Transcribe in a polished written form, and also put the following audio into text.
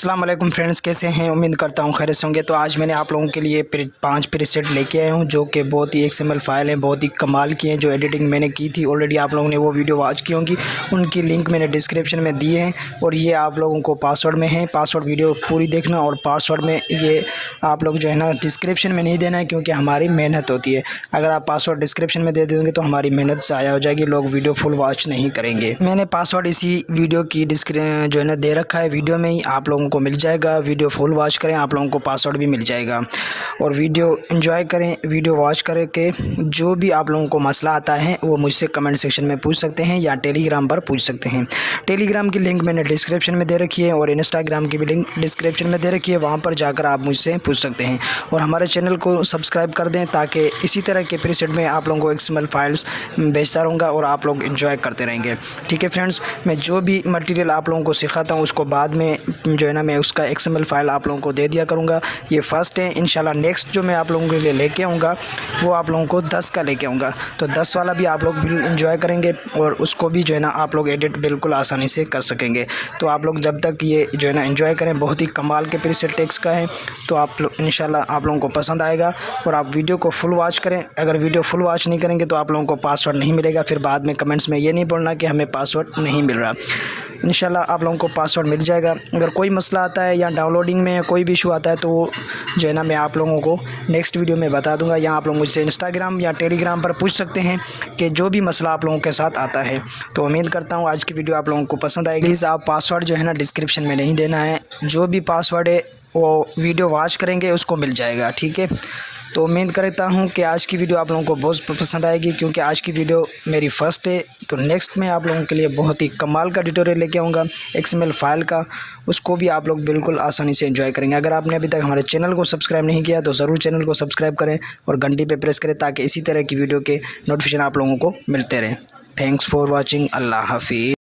अस्सलाम वालेकुम फ्रेंड्स, कैसे हैं? उम्मीद करता हूँ खैरियत से होंगे। तो आज मैंने आप लोगों के लिए 5 प्रीसेट लेके आया हूँ जो कि बहुत ही XML फाइल हैं, बहुत ही कमाल की हैं। जो एडिटिंग मैंने की थी ऑलरेडी आप लोगों ने वो वीडियो वॉच की होंगी, उनकी लिंक मैंने डिस्क्रिप्शन में दिए हैं। और ये आप लोगों को पासवर्ड में है, पासवर्ड वीडियो पूरी देखना। और पासवर्ड में ये आप लोग जो है ना डिस्क्रिप्शन में नहीं देना है, क्योंकि हमारी मेहनत होती है। अगर आप पासवर्ड डिस्क्रिप्शन में दे देंगे तो हमारी मेहनत ज़ाया हो जाएगी, लोग वीडियो फुल वॉच नहीं करेंगे। मैंने पासवर्ड इसी वीडियो की जो है ना दे रखा है, वीडियो में ही आप लोगों को मिल जाएगा। वीडियो फुल वॉच करें, आप लोगों को पासवर्ड भी मिल जाएगा। और वीडियो एंजॉय करें, वीडियो वॉच करके जो भी आप लोगों को मसला आता है वो मुझसे कमेंट सेक्शन में पूछ सकते हैं या टेलीग्राम पर पूछ सकते हैं। टेलीग्राम की लिंक मैंने डिस्क्रिप्शन में दे रखी है और इंस्टाग्राम की भी लिंक डिस्क्रिप्शन में दे रखी है, वहाँ पर जाकर आप मुझसे पूछ सकते हैं। और हमारे चैनल को सब्सक्राइब कर दें ताकि इसी तरह के प्रीसेट में आप लोगों को XML फाइल्स भेजता रहूँगा और आप लोग एंजॉय करते रहेंगे। ठीक है फ्रेंड्स, मैं जो भी मटेरियल आप लोगों को सिखाता हूँ उसको बाद में जो है ना मैं उसका XML फाइल आप लोगों को दे दिया करूँगा। ये फर्स्ट है, इंशाल्लाह नेक्स्ट जो मैं आप लोगों के लिए लेके आऊँगा वो आप लोगों को 10 का लेके आऊँगा। तो 10 वाला भी आप लोग भी इंजॉय करेंगे और उसको भी जो है ना आप लोग एडिट बिल्कुल आसानी से कर सकेंगे। तो आप लोग जब तक ये जो है ना एंजॉय करें, बहुत ही कमाल के प्रीसेट टेक्स का है, तो आप लोग इंशाल्लाह आप लोगों को पसंद आएगा। और आप वीडियो को फुल वॉच करें। अगर वीडियो फुल वॉच नहीं करेंगे तो आप लोगों को पासवर्ड नहीं मिलेगा। फिर बाद में कमेंट्स में ये नहीं बोलना कि हमें पासवर्ड नहीं मिल रहा। इंशाल्लाह आप लोगों को पासवर्ड मिल जाएगा। अगर कोई मसला आता है या डाउनलोडिंग में या कोई भी इशू आता है तो वो जो है ना मैं आप लोगों को नेक्स्ट वीडियो में बता दूंगा, या आप लोग मुझसे इंस्टाग्राम या टेलीग्राम पर पूछ सकते हैं कि जो भी मसला आप लोगों के साथ आता है। तो उम्मीद करता हूँ आज की वीडियो आप लोगों को पसंद आएगी। प्लीज़ आप पासवर्ड जो है ना डिस्क्रिप्शन में नहीं देना है, जो भी पासवर्ड है वो वीडियो वॉच करेंगे उसको मिल जाएगा। ठीक है, तो उम्मीद करता हूँ कि आज की वीडियो आप लोगों को बहुत पसंद आएगी, क्योंकि आज की वीडियो मेरी फ़र्स्ट है। तो नेक्स्ट में आप लोगों के लिए बहुत ही कमाल का ट्यूटोरियल लेके आऊँगा XML फाइल का, उसको भी आप लोग बिल्कुल आसानी से एंजॉय करेंगे। अगर आपने अभी तक हमारे चैनल को सब्सक्राइब नहीं किया तो ज़रूर चैनल को सब्सक्राइब करें और घंटी पे प्रेस करें ताकि इसी तरह की वीडियो के नोटिफिकेशन आप लोगों को मिलते रहें। Thanks for watching. अल्लाह हाफिज़।